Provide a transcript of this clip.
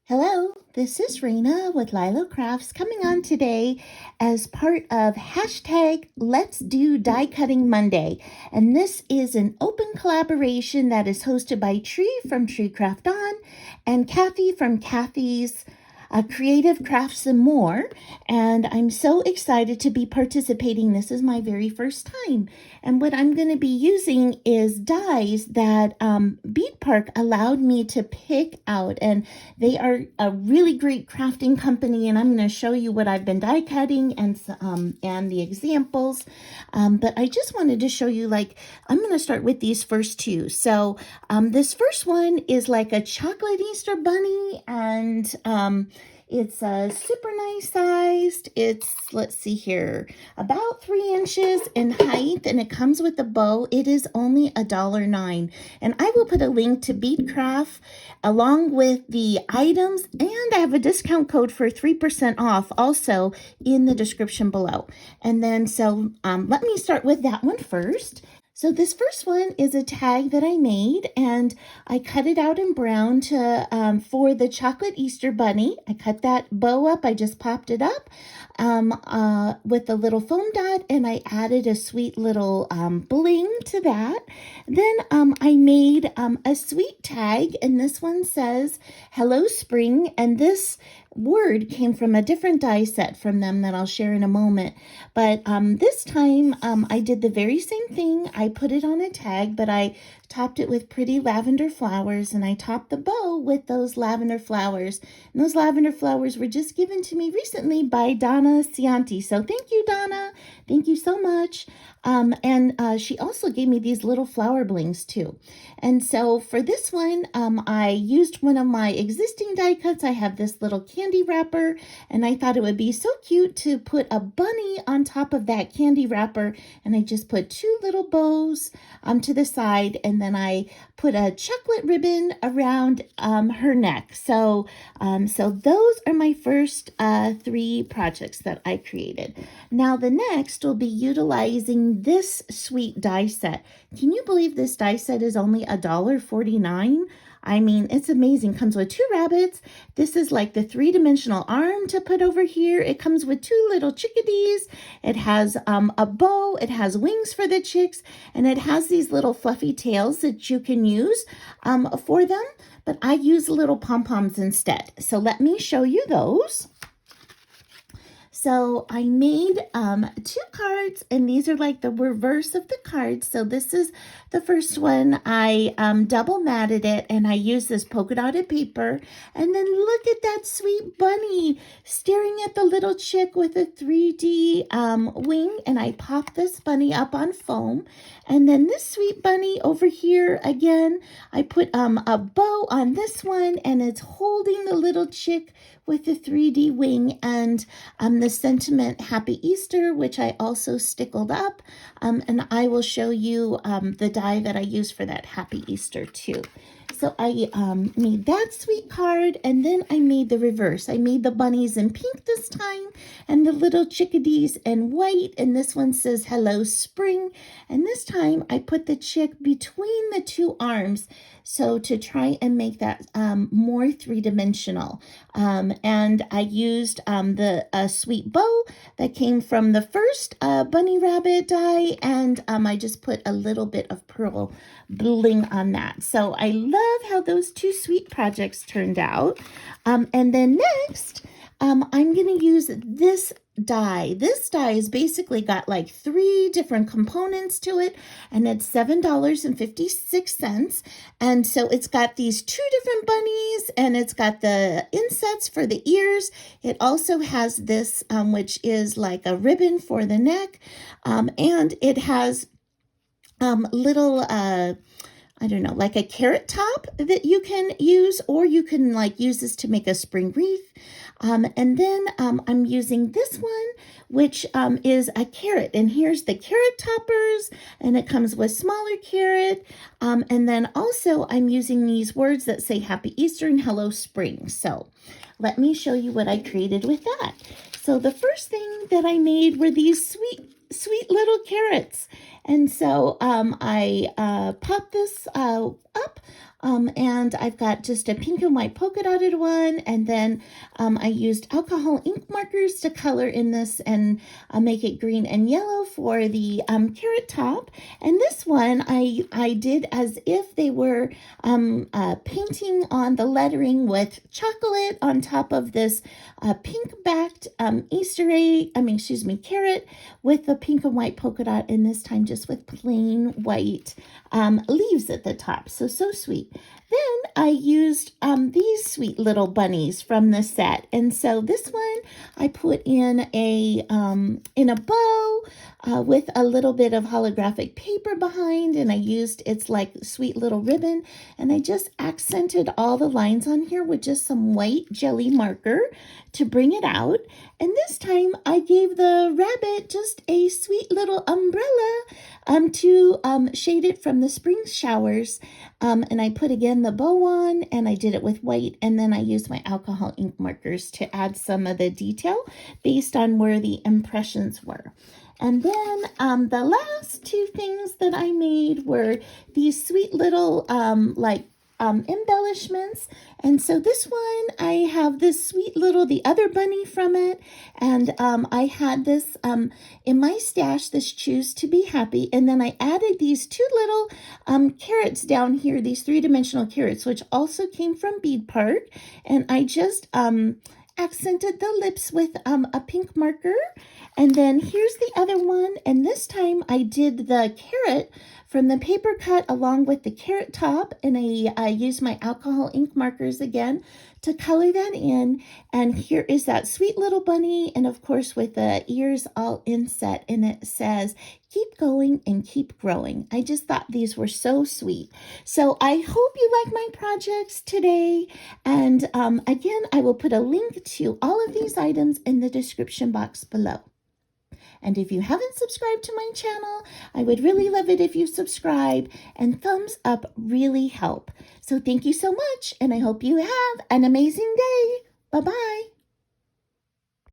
Hello, this is Raina with Lylo Crafts coming on today as part of hashtag Let's Do Die Cutting Monday. And this is an open collaboration that is hosted by Tree from Tree Craft On and Kathy from Kathy's Creative Crafts and More. And I'm so excited to be participating. This is my very first time. And what I'm going to be using is dies that Beadpark allowed me to pick out. And they are a really great crafting company. And I'm going to show you what I've been die cutting and the examples. But I just wanted to show you, I'm going to start with these first two. So this first one is like a chocolate Easter bunny, and it's super nice sized. It's, let's see here, about 3 inches in height, and it comes with a bow. It is only $1.09. And I will put a link to Beadcraft along with the items, and I have a discount code for 3% off also in the description below. And then, so let me start with that one first. So this first one is a tag that I made, and I cut it out in brown to for the chocolate Easter bunny. I cut that bow up. I just popped it up with a little foam dot, and I added a sweet little bling to that. Then I made a sweet tag, and this one says "Hello Spring," and this word came from a different die set from them that I'll share in a moment. But this time I did the very same thing. I put it on a tag, but I topped it with pretty lavender flowers, and I topped the bow with those lavender flowers. And those lavender flowers were just given to me recently by Donna Cianti. So thank you, Donna. Thank you so much. And she also gave me these little flower blings too. And so for this one, I used one of my existing die cuts. I have this little candy wrapper, and I thought it would be so cute to put a bunny on top of that candy wrapper. And I just put 2 little bows to the side, and then I put a chocolate ribbon around her neck. So those are my first 3 projects that I created. Now the next will be utilizing this sweet die set. Can you believe this die set is only $1.49? I mean, it's amazing. Comes with 2 rabbits. This is like the 3-dimensional arm to put over here. It comes with 2 little chickadees. It has a bow. It has wings for the chicks. And it has these little fluffy tails that you can use for them. But I use little pom-poms instead. So let me show you those. So I made 2 cards, and these are like the reverse of the cards. So this is the first one. I double matted it, and I used this polka dotted paper. And then look at that sweet bunny staring at the little chick with a 3D wing. And I popped this bunny up on foam. And then this sweet bunny over here, again, I put a bow on this one, and it's holding the little chick with the 3D wing, and the sentiment Happy Easter, which I also stickled up, and I will show you the die that I use for that Happy Easter too. So I made that sweet card, and then I made the reverse. I made the bunnies in pink this time, and the little chickadees in white, and this one says Hello Spring, and this time I put the chick between the 2 arms, so to try and make that more 3-dimensional. And I used the sweet bow that came from the first bunny rabbit die, and I just put a little bit of pearl bling on that. So I love how those 2 sweet projects turned out. And then next, I'm going to use this die. This die has basically got like 3 different components to it, and it's $7.56. And so it's got these 2 different bunnies, and it's got the insets for the ears. It also has this, which is like a ribbon for the neck, and it has little I don't know, like a carrot top that you can use, or you can like use this to make a spring wreath. And then I'm using this one, which is a carrot. And here's the carrot toppers, and it comes with smaller carrot. And then also I'm using these words that say Happy Easter and Hello Spring. So let me show you what I created with that. So the first thing that I made were these sweet little carrots. And so I popped this up and I've got just a pink and white polka dotted one, and then I used alcohol ink markers to color in this and make it green and yellow for the carrot top. And this one I did as if they were painting on the lettering with chocolate on top of this pink backed Easter egg, carrot with the pink and white polka dot, and this time just with plain white leaves at the top. So sweet. Then I used these sweet little bunnies from the set, and so this one I put in a bow with a little bit of holographic paper behind, and I used its like sweet little ribbon, and I just accented all the lines on here with just some white jelly marker to bring it out. And this time I gave the rabbit just a sweet little umbrella to shade it from the spring showers. And I put again the bow on, and I did it with white, and then I used my alcohol ink markers to add some of the detail based on where the impressions were. And then the last two things that I made were these sweet little embellishments. And so this one, I have this sweet little, the other bunny from it. And I had this in my stash, this Choose to Be Happy. And then I added these two little carrots down here, these three-dimensional carrots, which also came from Beadpark. And I just accented the lips with a pink marker. And then here's the other one, and this time I did the carrot from the paper cut along with the carrot top, and I used my alcohol ink markers again to color that in. And here is that sweet little bunny, and of course with the ears all inset, and it says, "Keep going and keep growing." I just thought these were so sweet. So I hope you like my projects today. And again, I will put a link to all of these items in the description box below. And if you haven't subscribed to my channel, I would really love it if you subscribe, and thumbs up really help. So thank you so much, and I hope you have an amazing day. Bye-bye.